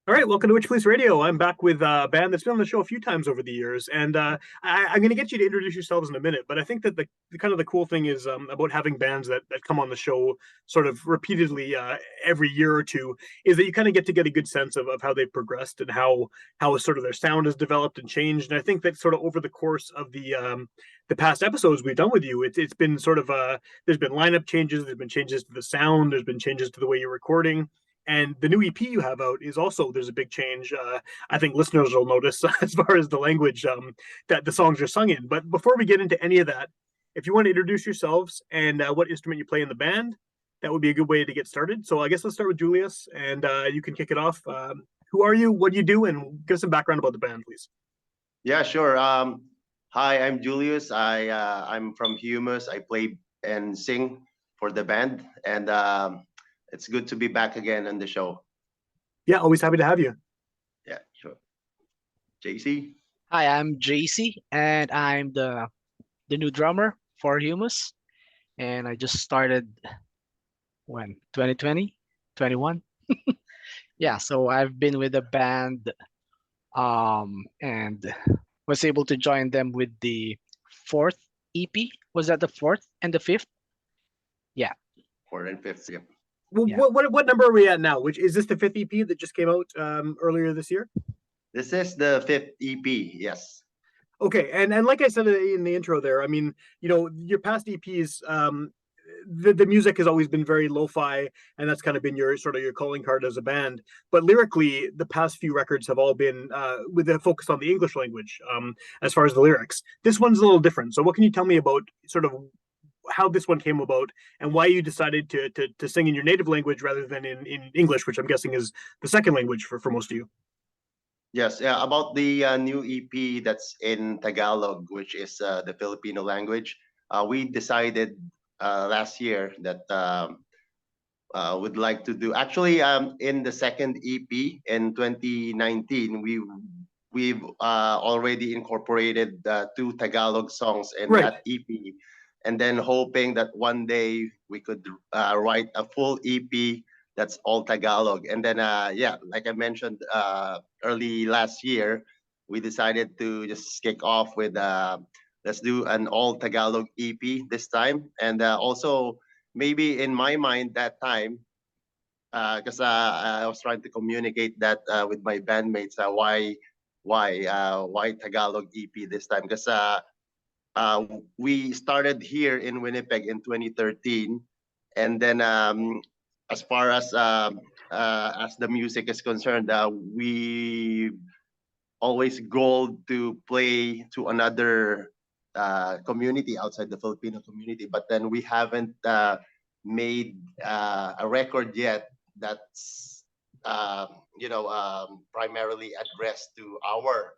All right, welcome to Witchpolice Radio. I'm back with a band that's been on the show a few times over the years, and I'm going to get you to introduce yourselves in a minute. But I think that the kind of the cool thing is about having bands that come on the show sort of repeatedly every year or two is that you kind of get a good sense of how they've progressed and how sort of their sound has developed and changed. And I think that sort of over the course of the past episodes we've done with you, it's been sort of there's been lineup changes, there's been changes to the sound, there's been changes to the way you're recording, and the new EP you have out is also there's a big change. I think listeners will notice as far as the language that the songs are sung in. But before we get into any of that, if you want to introduce yourselves and what instrument you play in the band, that would be a good way to get started. So I guess let's start with Julius, and you can kick it off. Who are you? What do you do? And give us some background about the band, please. Yeah, sure. Hi, I'm Julius. I'm from Humous. I play and sing for the band, and it's good to be back again on the show. Yeah, always happy to have you. Yeah, sure. JC. Hi, I'm JC, and I'm the new drummer for Humous, and I just started when 2020, 21. Yeah, so I've been with the band, and was able to join them with the fourth EP. Was that the fourth and the fifth? Yeah, Fourth and fifth. Yep. Well, yeah. what number are we at now? Which is this the fifth EP that just came out earlier this year? This is the fifth EP. Yes. Okay, and like I said in the intro there, I mean, your past EPs, the music has always been very lo-fi, and that's kind of been your sort of your calling card as a band. But lyrically, the past few records have all been with a focus on the English language, as far as the lyrics. This one's a little different. So, what can you tell me about sort of how this one came about and why you decided to sing in your native language rather than in English, which I'm guessing is the second language for most of you? Yes. Yeah. About the new EP that's in Tagalog, which is the Filipino language. We decided last year that would like to do. Actually, in the second EP in 2019, we've already incorporated two Tagalog songs in Right. that EP, and then hoping that one day we could write a full EP that's all Tagalog. And then, yeah, like I mentioned early last year, we decided to just kick off with let's do an all Tagalog EP this time, and also maybe in my mind that time, because I was trying to communicate that with my bandmates, why Tagalog EP this time? Because uh, we started here in Winnipeg in 2013, and then as far as the music is concerned, we always goal to play to another community outside the Filipino community, but then we haven't made a record yet that's primarily addressed to our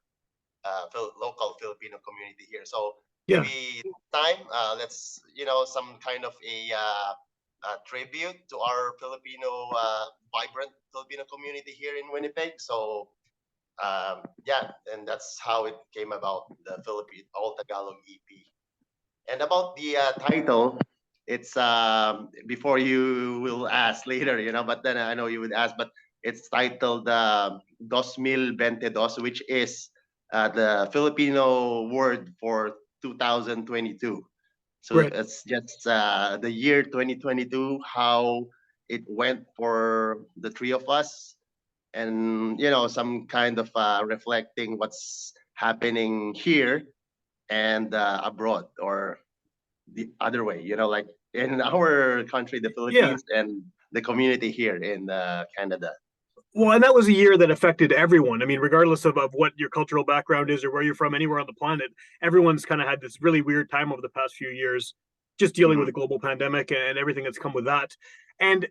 local Filipino community here. So Yeah. maybe time let's some kind of a tribute to our Filipino vibrant Filipino community here in Winnipeg. So yeah, and that's how it came about, the Philippine All Tagalog EP. And about the title, it's before you will ask later, but then I know you would ask, but it's titled 2022, which is the Filipino word for 2022. So Right. it's just the year 2022, how it went for the three of us, and some kind of reflecting what's happening here and abroad, or the other way, like in our country, the Yeah. Philippines, and the community here in Canada. Well, and that was a year that affected everyone. I mean, regardless of what your cultural background is or where you're from, anywhere on the planet, everyone's kind of had this really weird time over the past few years, just dealing with Mhm. the global pandemic and everything that's come with that. And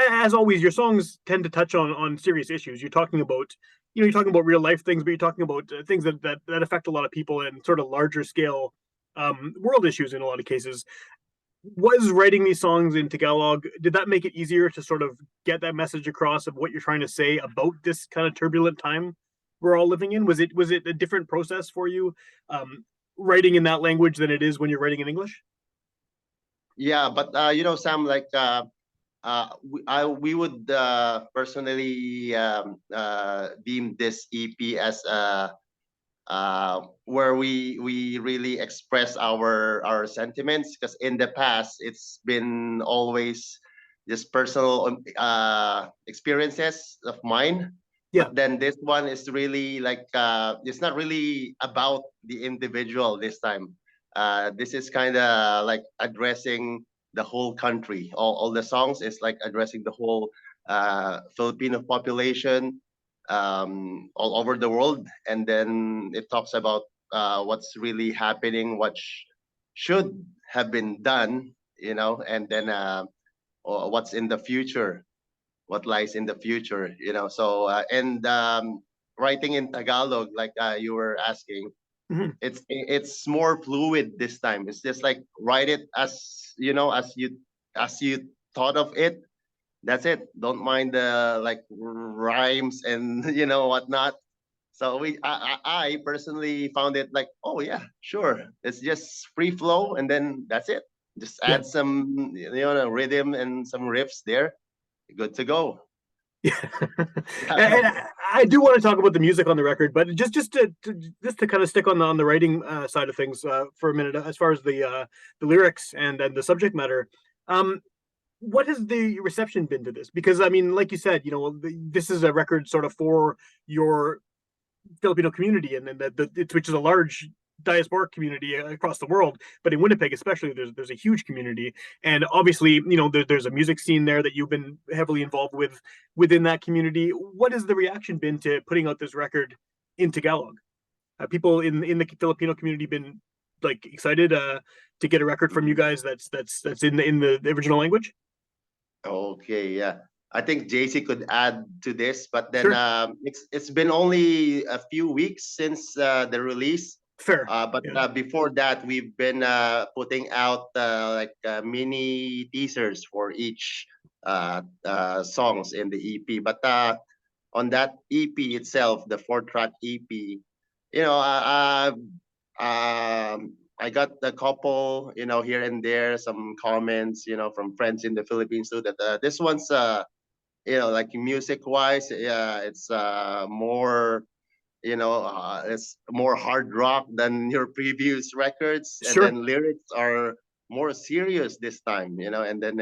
as always, your songs tend to touch on serious issues. You're talking about real life things, but you're talking about things that affect a lot of people and sort of larger scale world issues in a lot of cases. Was writing these songs in Tagalog, did that make it easier to sort of get that message across of what you're trying to say about this kind of turbulent time we're all living in? Was it a different process for you writing in that language than it is when you're writing in English? Yeah, but Sam, like we would personally deem this EP as where we really express our sentiments, because in the past it's been always just personal experiences of mine. Yeah. But then this one is really like it's not really about the individual this time. This is kind of like addressing the whole country. All the songs is like addressing the whole Filipino population all over the world, and then it talks about what's really happening, what should have been done, and then or what's in the future, what lies in the future, So and writing in Tagalog, like you were asking, Mhm. it's more fluid this time. It's just like write it as as you thought of it. That's it. Don't mind the like rhymes and whatnot. So I personally found it like, oh yeah, sure. It's just free flow, and then that's it. Just Yeah. add some rhythm and some riffs there. Good to go. Yeah. And I do want to talk about the music on the record, but just to kind of stick on the writing side of things for a minute, as far as the lyrics and the subject matter. Um, what has the reception been to this? Because I mean, like you said, this is a record sort of for your Filipino community, and then which is a large diasporic community across the world, but in Winnipeg especially, there's a huge community, and obviously, there's a music scene there that you've been heavily involved with within that community. What has the reaction been to putting out this record in Tagalog? People in the Filipino community been like excited to get a record from you guys that's in the original language? Okay, yeah. I think JC could add to this, but then Sure, it's been only a few weeks since the release. fair. But Yeah, before that, we've been putting out like mini teasers for each songs in the EP. But on that EP itself, the four-track EP, you know, I got a couple, here and there, some comments, from friends in the Philippines too, that this one's, like music wise, yeah, it's more, it's more hard rock than your previous records, and sure. then lyrics are more serious this time, and then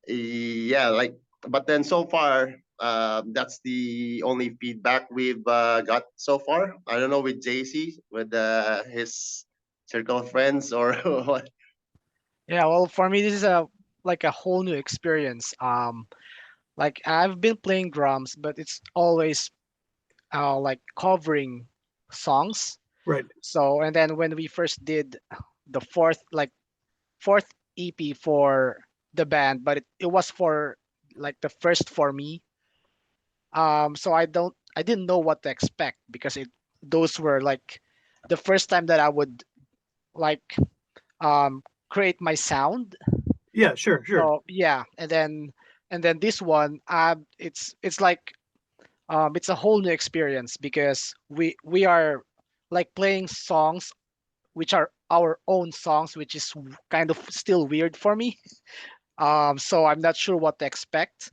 yeah, like, but then so far, that's the only feedback we've got so far. I don't know with JC, with his circle of friends, or what. Yeah, well, for me, this is a like a whole new experience. Like I've been playing drums, but it's always like covering songs. Right. So, and then when we first did the fourth EP for the band, but it was for like the first for me. So I didn't know what to expect because those were like the first time that I would like um create my sound. Yeah, sure. So yeah, and then this one, it's like it's a whole new experience because we are like playing songs which are our own songs, which is kind of still weird for me. So I'm not sure what to expect,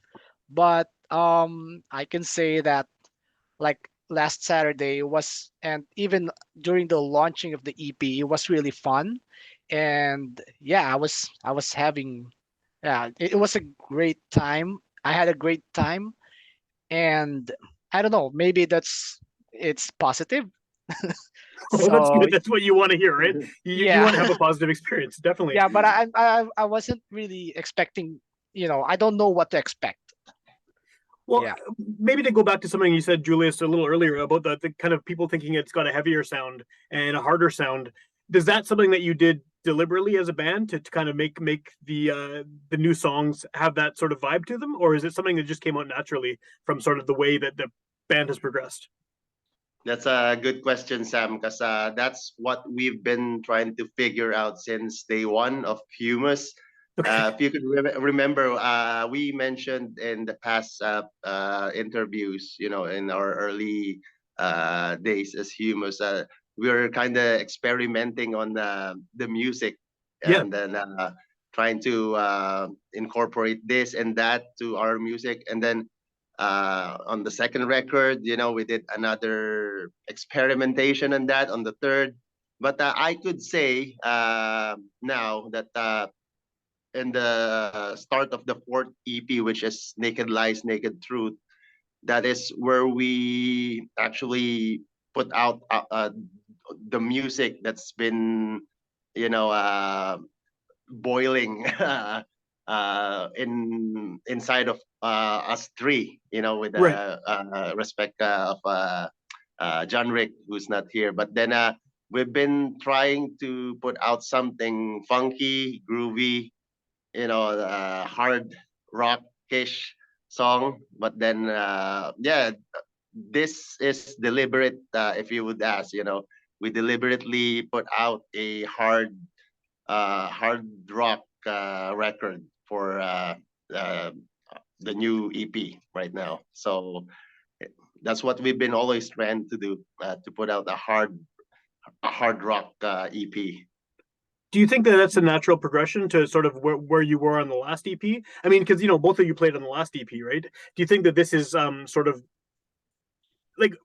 but I can say that like last Saturday was, and even during the launching of the EP, it was really fun, and yeah, I was having, yeah, it was a great time. I had a great time, and I don't know, maybe it's positive. Well, that's So good. That's what you want to hear, right? You yeah, want to have a positive experience, definitely. yeah, but I wasn't really expecting. I don't know what to expect. Well, Yeah. maybe to go back to something you said, Julius, a little earlier about the kind of people thinking it's got a heavier sound and a harder sound. Is that something that you did deliberately as a band to kind of make the new songs have that sort of vibe to them, or is it something that just came out naturally from sort of the way that the band has progressed? That's a good question, Sam, because that's what we've been trying to figure out since day one of Humous. Okay. If you could remember, we mentioned in the past interviews, in our early days as Humous, we were kind of experimenting on the music, Yeah. and then trying to incorporate this and that to our music. And then on the second record, we did another experimentation on that on the third. But I could say now that in the start of the fourth EP, which is Naked Lies, Naked Truth, that is where we actually put out the music that's been, you know, boiling inside of us three, with Right. respect of John Rick, who's not here. But then we've been trying to put out something funky, groovy, hard rockish song. But then, yeah, this is deliberate. If you would ask, we deliberately put out a hard rock record for the new EP right now. So that's what we've been always trying to do, to put out a hard rock EP. Do you think that that's a natural progression to sort of where you were on the last EP? I mean, because both of you played on the last EP, right? Do you think that this is sort of like?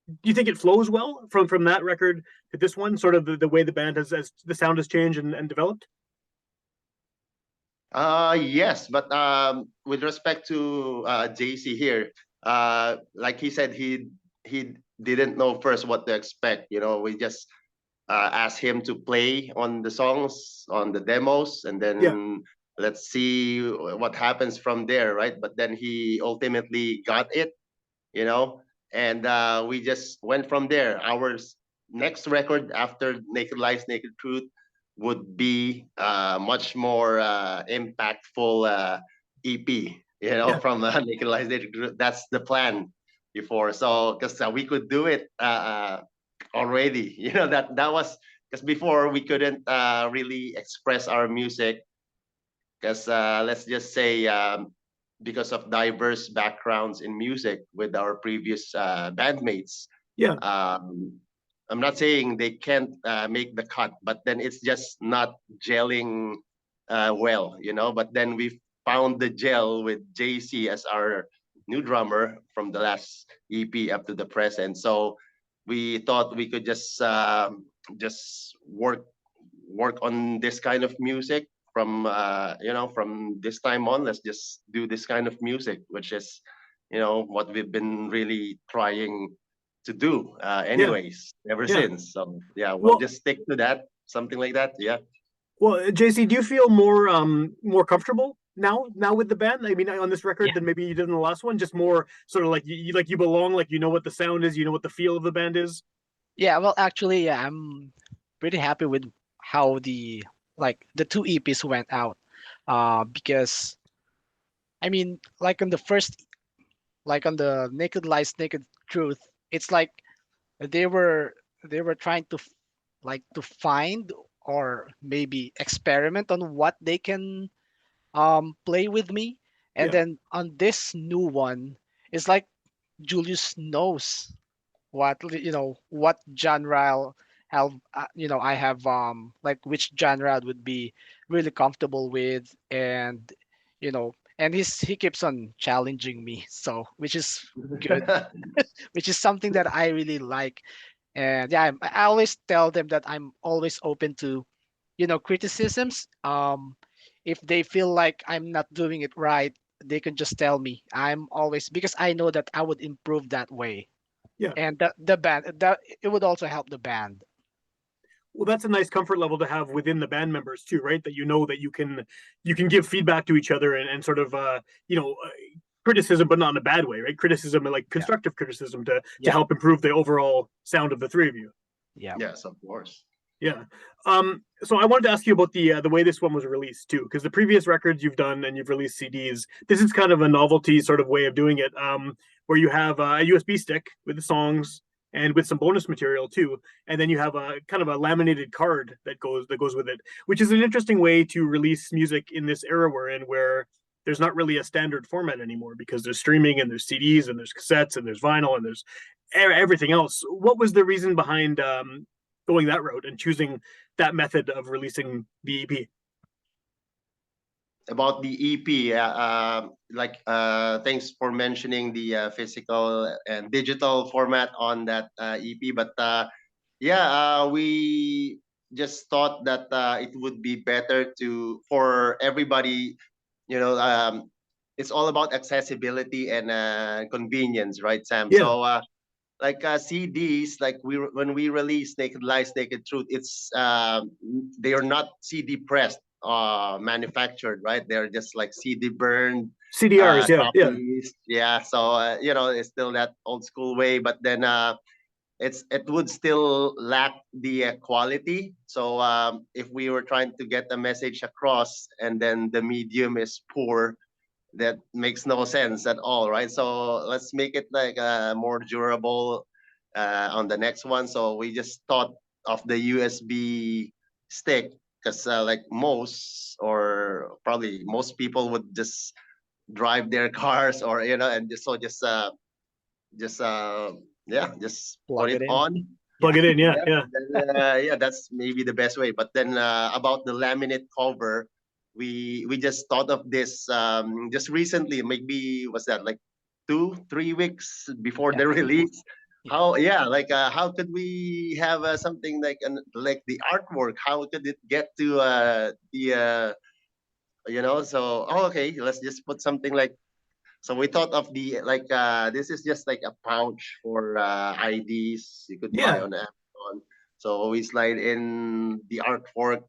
Do you think it flows well from that record to this one? Sort of the way the band has as the sound has changed and developed. Yes, but with respect to JC here, like he said, he didn't know first what to expect. We just asked him to play on the songs, on the demos, and then Yeah. let's see what happens from there, right? But then he ultimately got it, and we just went from there. Our next record after Naked Lies, Naked Truth would be much more impactful EP, Yeah. from Naked Lies, Naked Truth. That's the plan before. So, because we could do it already, that was because before we couldn't really express our music because let's just say because of diverse backgrounds in music with our previous bandmates. Yeah. I'm not saying they can't make the cut, but then it's just not gelling well, But then we found the gel with JC as our new drummer from the last EP up to the present. So we thought we could just work on this kind of music from this time on. Let's just do this kind of music, which is what we've been really trying to do anyways ever Yeah. since. So yeah, we'll just stick to that, something like that. Yeah. Well, JC, do you feel more comfortable now with the band? I mean, on this record Yeah. than maybe you did in the last one. Just more sort of like you belong, like what the sound is, what the feel of the band is. Yeah, well, actually, yeah, I'm pretty happy with how the two EPs went out. Because I mean, like on the Naked Lies, Naked Truth, it's like they were trying to to find or maybe experiment on what they can play with me. And Yeah. then on this new one, it's like Julius knows what genre I have like which genre I would be really comfortable with. And he keeps on challenging me, so which is good, which is something that I really like. And yeah, I always tell them that I'm always open to criticisms. If they feel like I'm not doing it right, they can just tell me. I'm always, because I know that I would improve that way. Yeah. And the band, that it would also help the band. Well, that's a nice comfort level to have within the band members too, right? That that you can give feedback to each other and sort of criticism, but not in a bad way, right? Criticism and like constructive criticism to Yeah. help improve the overall sound of the three of you. Yeah. Yes, of course. Yeah. So I wanted to ask you about the way this one was released too, because the previous records you've done and you've released CDs, this is kind of a novelty sort of way of doing it, where you have a USB stick with the songs and with some bonus material too, and then you have a kind of a laminated card that goes with it, which is an interesting way to release music in this era we're in, where there's not really a standard format anymore because there's streaming and there's CDs and there's cassettes and there's vinyl and there's everything else. What was the reason behind going that route and choosing that method of releasing the EP? about the EP. Thanks for mentioning the physical and digital format on that EP. But we just thought that it would be better for everybody. You know, it's all about accessibility and convenience, right, Sam? Yeah. So CDs, when we release Naked Lies, Naked Truth, it's they are not CD pressed, manufactured, right? They're just like CD burned CDRs, yeah. copies. Yeah, so it's still that old school way, but then it would still lack the quality. So if we were trying to get a message across and then the medium is poor, that makes no sense at all, right? So let's make it like more durable on the next one. So we just thought of the USB stick because like most or probably most people would just drive their cars or and just just Plug put it it in. on. Plug it in, yeah. Then, that's maybe the best way. But then about the laminate cover, we just thought of this just recently. Maybe was that like 2-3 weeks before Yeah. the release? Yeah. How could we have something like the artwork? How could it get to the So okay, let's just put something like. So we thought of the this is just like a pouch for IDs you could buy Yeah. on Amazon. So we slide in the artwork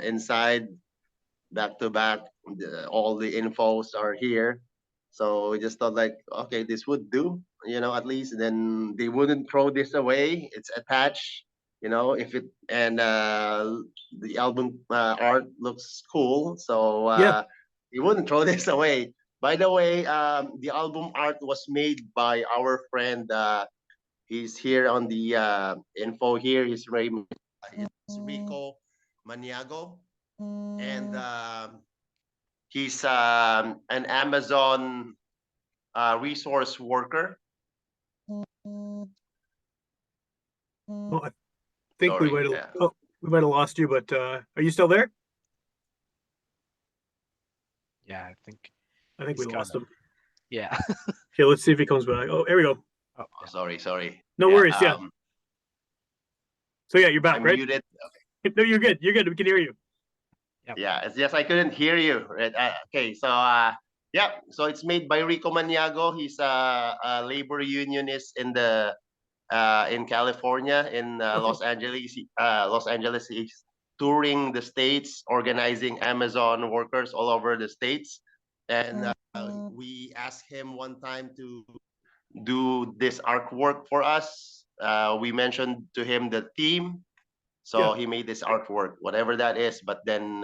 inside back to back. All the infos are here. So we just thought like, okay, this would do, at least then they wouldn't throw this away. It's attached, if it and the album art looks cool. So Yeah. you wouldn't throw this away. By the way, the album art was made by our friend. He's here on the info here. His name is Rico Maniago, and he's an Amazon resource worker. Oh, I think we Sorry, might have we might have lost you, but are you still there? Yeah, I think we he's lost him. Yeah. Okay, let's see if he comes back. Oh, here we go. Oh, sorry. No worries, yeah. So yeah, you're back, I'm right? muted. No, you're good. You're good. We can hear you. Yep. Yeah, it's just I couldn't hear you. Right? Okay, so so it's made by Rico Maniago. He's a labor unionist in California, in Los Angeles. Los Angeles, he's touring the states, organizing Amazon workers all over the states, and we asked him one time to do this artwork for us. We mentioned to him the theme, so he made this artwork, whatever that is. But then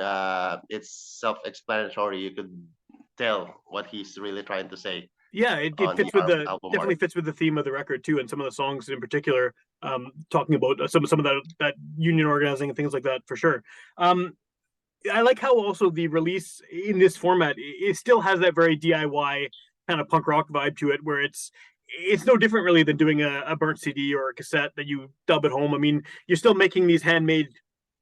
it's self-explanatory. You could tell what he's really trying to say. Yeah, it fits with the definitely fits with the theme of the record too, and some of the songs in particular, talking about some of that union organizing and things like that for sure. I like how also the release in this format it still has that very DIY kind of punk rock vibe to it, where it's no different really than doing a burnt CD or a cassette that you dub at home. I mean, you're still making these handmade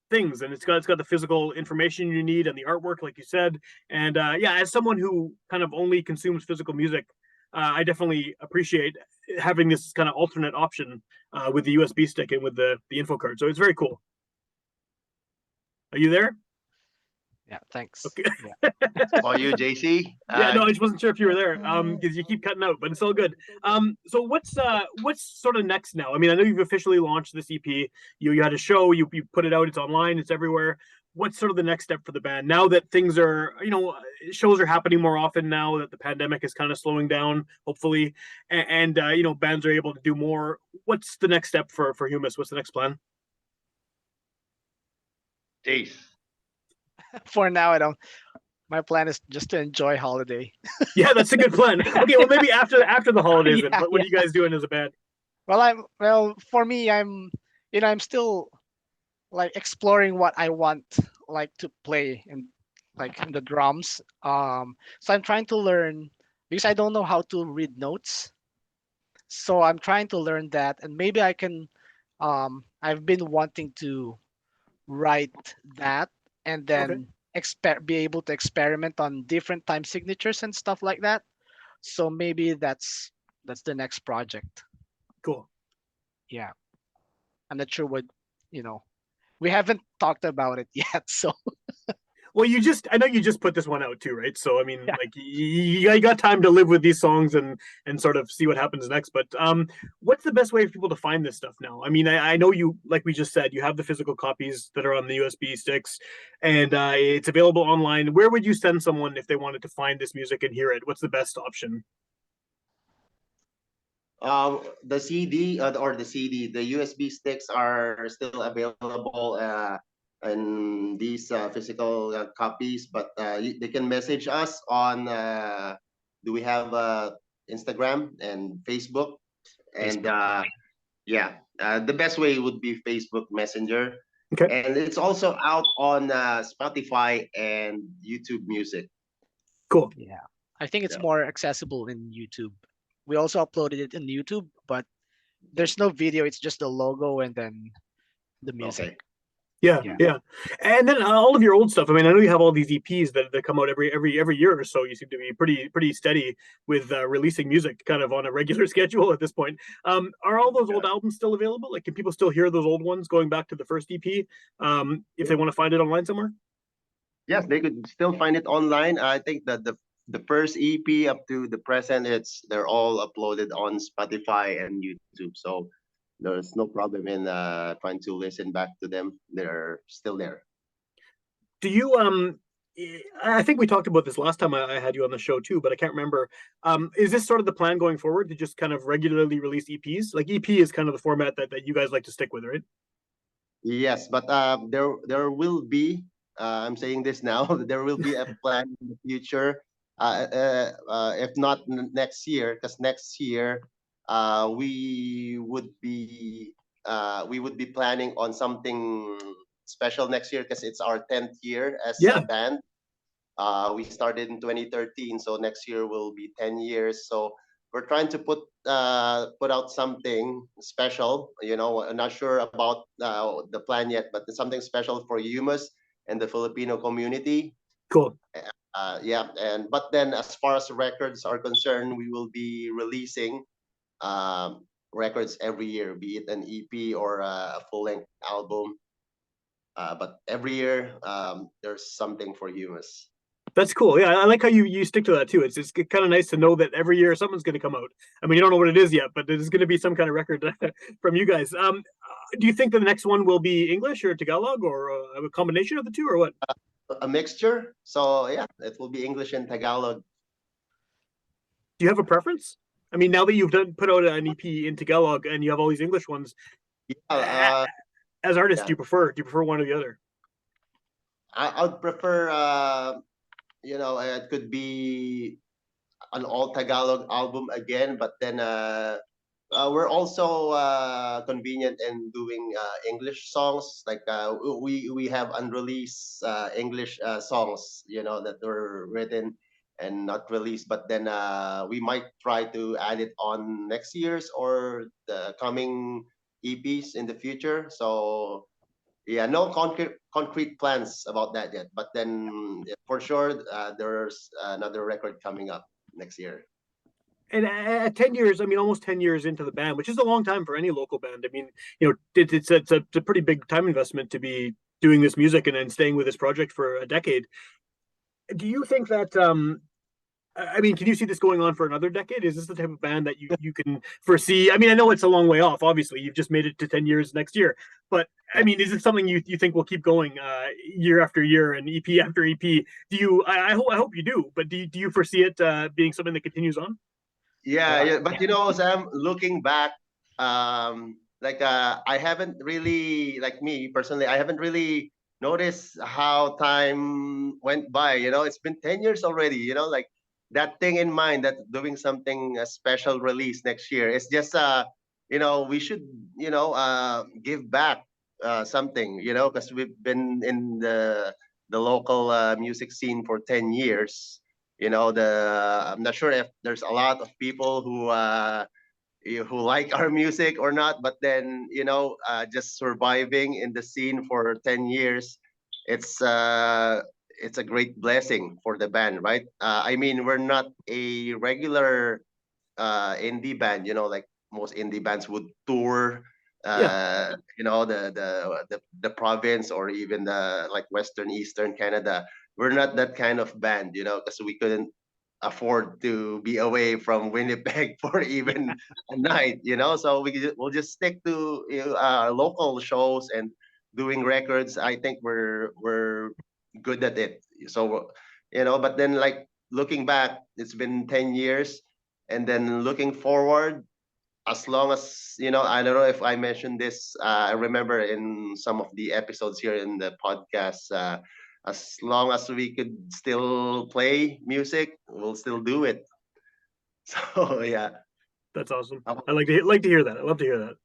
things, and it's got the physical information you need and the artwork, like you said. And as someone who kind of only consumes physical music, I definitely appreciate having this kind of alternate option with the USB stick and with the info card. So it's very cool. Are you there? Yeah, thanks. Okay. Yeah. Are you, JC? Yeah, no, I just wasn't sure if you were there, because you keep cutting out, but it's all good. So what's sort of next now? I mean, I know you've officially launched this EP. You had a show, you put it out, it's online, it's everywhere. What's sort of the next step for the band now that things are, shows are happening more often now that the pandemic is kind of slowing down, hopefully, and bands are able to do more. What's the next step for Humous? What's the next plan? Jace. For now, I don't. My plan is just to enjoy holiday. Yeah, that's a good plan. Okay, well maybe after the holidays. Then. What are you guys doing as a band? Well, for me, I'm still like exploring what I want like to play and like the drums. So I'm trying to learn because I don't know how to read notes. So I'm trying to learn that, and maybe I can. I've been wanting to write that and then be able to experiment on different time signatures and stuff like that. So maybe that's the next project. Cool. Yeah, I'm not sure what, you know, we haven't talked about it yet. So Well, I know you just put this one out too, right? So I mean, yeah. like you got time to live with these songs and sort of see what happens next. But what's the best way for people to find this stuff now? I mean, I know you, like we just said, you have the physical copies that are on the USB sticks, and it's available online. Where would you send someone if they wanted to find this music and hear it? What's the best option? The CD or the CD, the USB sticks are still available in these physical copies, but they can message us on. Do we have Instagram and Facebook? And Facebook. yeah, the best way would be Facebook Messenger, Okay. and it's also out on Spotify and YouTube Music. Cool. Yeah, I think it's Yeah. more accessible in YouTube. We also uploaded it in YouTube, but there's no video. It's just the logo and then the music. Okay. Yeah, Yeah. yeah. And then all of your old stuff. I mean, I know you have all these EPs that come out every year or so. You seem to be pretty steady with releasing music kind of on a regular schedule at this point. Are all those old albums still available? Like, can people still hear those old ones going back to the first EP if they want to find it online somewhere? Yes, they could still find it online. I think that the first EP up to the present, they're all uploaded on Spotify and YouTube. So there's no problem in trying to listen back to them. They're still there. Do you I think we talked about this last time I had you on the show too, but I can't remember. Is this sort of the plan going forward to just kind of regularly release EPs? Like EP is kind of the format that you guys like to stick with, right? Yes, but there will be. I'm saying this now. There will be a plan in the future. If not next year, because next year we would be planning on something special next year because it's our 10th year as a Yeah, band. We started in 2013, so next year will be 10 years. So we're trying to put out something special. I'm not sure about the plan yet, but it's something special for Humous and the Filipino community. cool. Yeah, but then as far as records are concerned, we will be releasing records every year, be it an EP or a full-length album. But every year, there's something for Humous. That's cool. Yeah, I like how you stick to that too. It's kind of nice to know that every year something's going to come out. I mean, you don't know what it is yet, but there's going to be some kind of record from you guys. Do you think the next one will be English or Tagalog or a combination of the two, or what? A mixture. So yeah, it will be English and Tagalog. Do you have a preference? I mean, now that you've put out an EP in Tagalog and you have all these English ones, Yeah, as artists, yeah. do you prefer one or the other? I would prefer. It could be an all Tagalog album again, but then we're also convenient in doing English songs. Like we have unreleased English songs, that were written and not released. But then we might try to add it on next year's or the coming EPs in the future. So yeah, no concrete plans about that yet. But then for sure, there's another record coming up next year. And at 10 years, I mean, almost 10 years into the band, which is a long time for any local band. I mean, it's a pretty big time investment to be doing this music and then staying with this project for a decade. Do you think that, I mean, can you see this going on for another decade? Is this the type of band that you can foresee? I mean, I know it's a long way off. Obviously, you've just made it to 10 years next year, but I mean, is it something you think will keep going year after year and EP after EP? Do you? I hope you do, but do you foresee it being something that continues on? Yeah, Uh, yeah, but Sam, looking back, like I haven't really, like me personally, I haven't really noticed how time went by. It's been 10 years already. Like that thing in mind that doing something a special release next year. It's just we should give back something. Because we've been in the local music scene for 10 years. I'm not sure if there's a lot of people who like our music or not, but then just surviving in the scene for 10 years, it's it's a great blessing for the band, right? I mean, we're not a regular indie band, like most indie bands would tour, Yeah, the province or even the like Western Eastern Canada. We're not that kind of band, because we couldn't afford to be away from Winnipeg for even a night, So we'll just stick to local shows and doing records. I think we're good at it. So but then like looking back, it's been 10 years, and then looking forward, as long as I don't know if I mentioned this. I remember in some of the episodes here in the podcast. As long as we could still play music, we'll still do it. So yeah. that's awesome. How I like to hear that. I love to hear that.